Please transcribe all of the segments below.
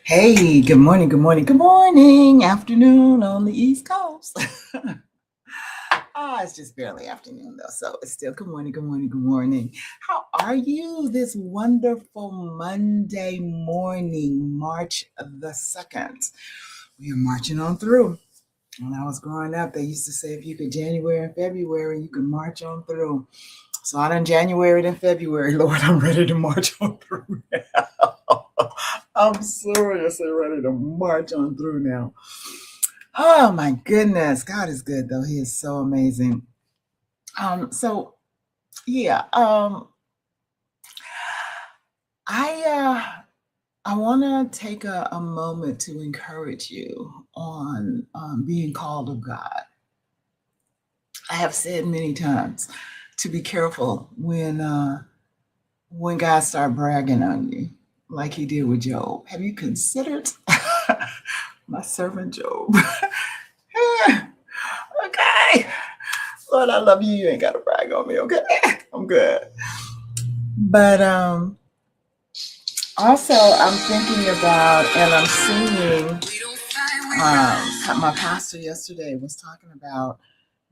Hey, good morning, good morning, good morning, afternoon on the East Coast. It's just barely afternoon though, so it's still good morning, good morning, good morning. How are you this wonderful Monday morning, March the 2nd? We are marching on through. When I was growing up, they used to say if you could January and February, you could march on through. So I done January and February, Lord, I'm ready to march on through now. I'm seriously ready to march on through now. Oh my goodness, God is good though. He is so amazing. So yeah, I I want to take a moment to encourage you on being called of God. I have said many times to be careful when God start bragging on you, like He did with Job. Have you considered my servant Job? Okay. Lord, I love you. You ain't gotta brag on me, okay? I'm good. But also I'm thinking about and I'm seeing my pastor yesterday was talking about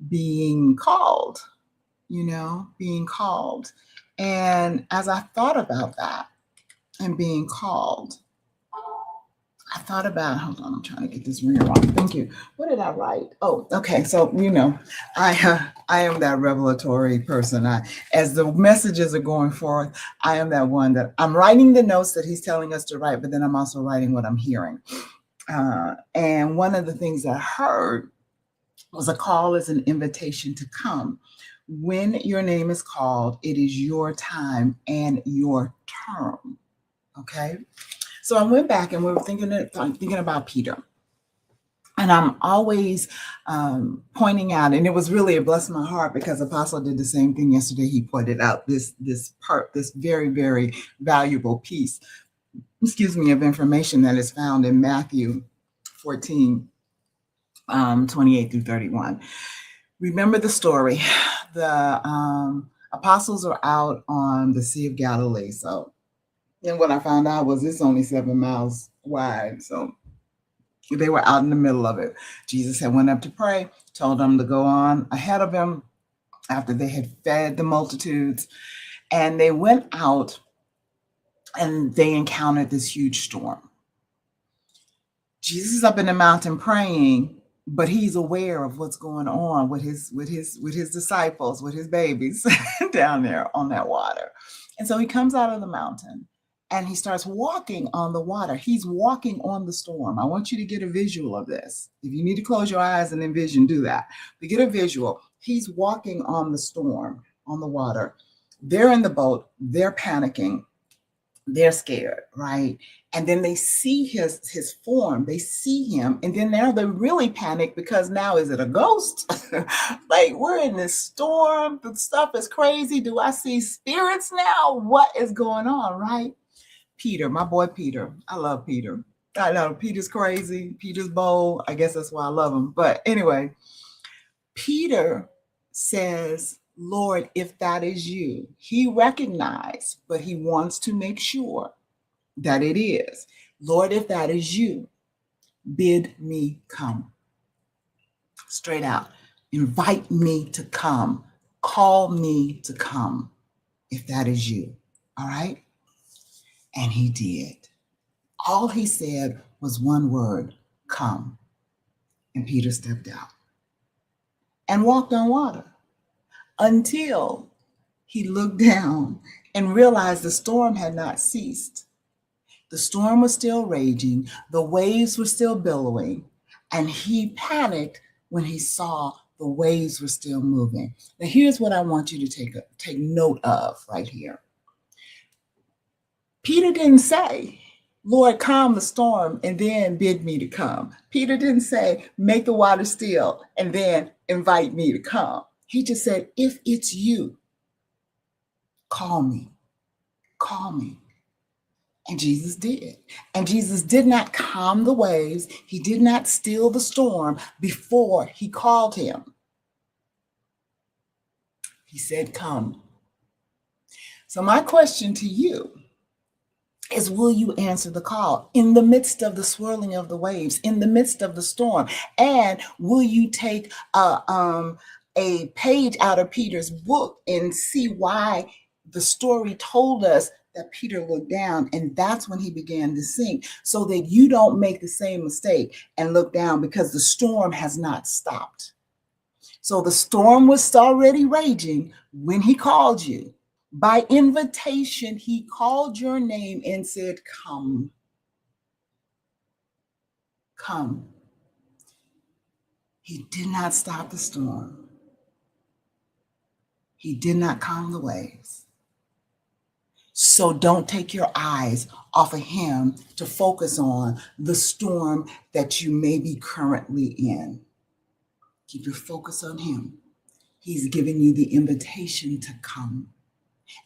being called, being called. And as I thought about that and being called, I thought about, hold on, I'm trying to get this ring wrong. Thank you. What did I write? Oh, okay. So, I am that revelatory person. As the messages are going forth, I am that one that I'm writing the notes that he's telling us to write, but then I'm also writing what I'm hearing. And one of the things I heard was a call is an invitation to come. When your name is called, it is your time and your term. Okay. So I went back and we were thinking about Peter. And I'm always pointing out, and it was really a bless my heart because Apostle did the same thing yesterday. He pointed out this very, very valuable piece, of information that is found in Matthew 14, 28 through 31. Remember the story. The apostles are out on the Sea of Galilee. So, and what I found out was it's only 7 miles wide. So they were out in the middle of it. Jesus had went up to pray, told them to go on ahead of him after they had fed the multitudes. And they went out and they encountered this huge storm. Jesus is up in the mountain praying, but he's aware of what's going on with his disciples, with his babies down there on that water. And so he comes out of the mountain and he starts walking on the water. He's walking on the storm. I want you to get a visual of this. If you need to close your eyes and envision, do that. But get a visual. He's walking on the storm, on the water. They're in the boat. They're panicking. They're scared, right? And then they see his form, they see him, and then now they really panic because now is it a ghost? Like we're in this storm, the stuff is crazy. Do I see spirits now? What is going on, right? Peter, my boy Peter. I love Peter. I know Peter's crazy, Peter's bold. I guess that's why I love him. But anyway, Peter says, Lord, if that is you, he recognized, but he wants to make sure that it is. Lord, if that is you, bid me come. Straight out. Invite me to come. Call me to come, if that is you. All right? And he did. All he said was one word, come. And Peter stepped out and walked on water until he looked down and realized the storm had not ceased. The storm was still raging, the waves were still billowing, and he panicked when he saw the waves were still moving. Now, here's what I want you to take note of right here. Peter didn't say, Lord, calm the storm and then bid me to come. Peter didn't say, make the water still and then invite me to come. He just said, if it's you, call me. Call me. And Jesus did. And Jesus did not calm the waves. He did not still the storm before he called him. He said, come. So my question to you is, will you answer the call in the midst of the swirling of the waves, in the midst of the storm? And will you take a page out of Peter's book and see why the story told us that Peter looked down, and that's when he began to sink, so that you don't make the same mistake and look down, because the storm has not stopped. So the storm was already raging when he called you. By invitation, he called your name and said, come, come. He did not stop the storm. He did not calm the waves. So don't take your eyes off of him to focus on the storm that you may be currently in. Keep your focus on him. He's given you the invitation to come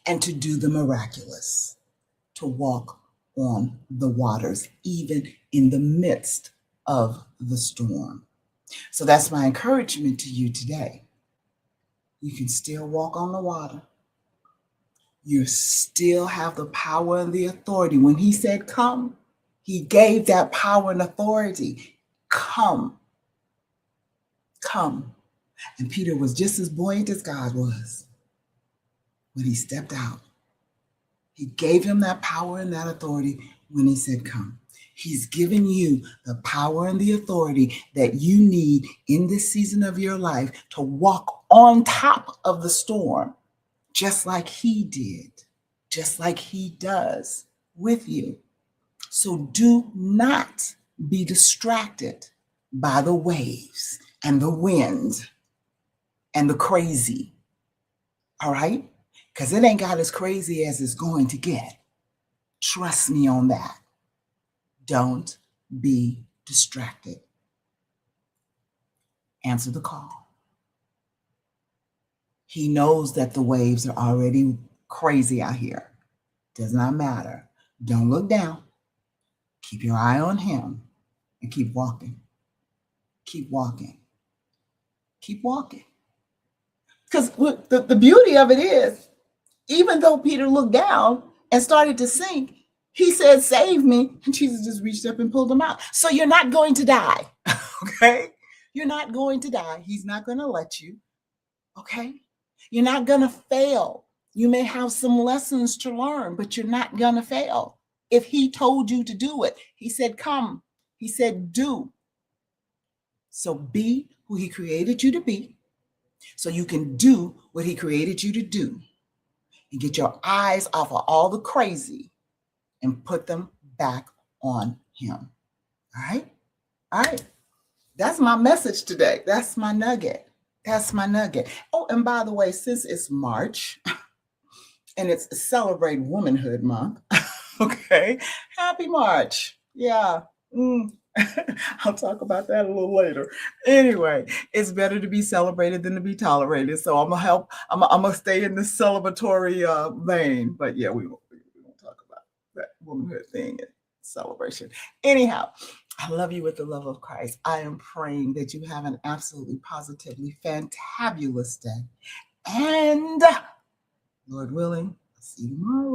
and to do the miraculous, to walk on the waters, even in the midst of the storm. So that's my encouragement to you today. You can still walk on the water. You still have the power and the authority. When he said come, he gave that power and authority. Come. Come. And Peter was just as buoyant as God was when he stepped out. He gave him that power and that authority when he said come. He's given you the power and the authority that you need in this season of your life to walk on top of the storm, just like he did, just like he does with you. So do not be distracted by the waves and the wind and the crazy. All right? Because it ain't got as crazy as it's going to get. Trust me on that. Don't be distracted. Answer the call. He knows that the waves are already crazy out here. Does not matter. Don't look down. Keep your eye on him and keep walking. Keep walking. Keep walking. Because the beauty of it is, even though Peter looked down and started to sink, he said, save me. And Jesus just reached up and pulled him out. So you're not going to die. Okay? You're not going to die. He's not going to let you. Okay? You're not going to fail. You may have some lessons to learn, but you're not going to fail. If he told you to do it, he said, come. He said, do. So be who he created you to be, so you can do what he created you to do, and get your eyes off of all the crazy and put them back on him. All right? All right. That's my message today. That's my nugget. That's my nugget. Oh, and by the way, since it's March and it's Celebrate Womanhood Month, okay, happy March. Yeah. I'll talk about that a little later. Anyway, it's better to be celebrated than to be tolerated. So I'm gonna stay in the celebratory vein. But yeah, we won't talk about that womanhood thing and celebration. Anyhow, I love you with the love of Christ. I am praying that you have an absolutely positively fantabulous day. And Lord willing, I'll see you tomorrow.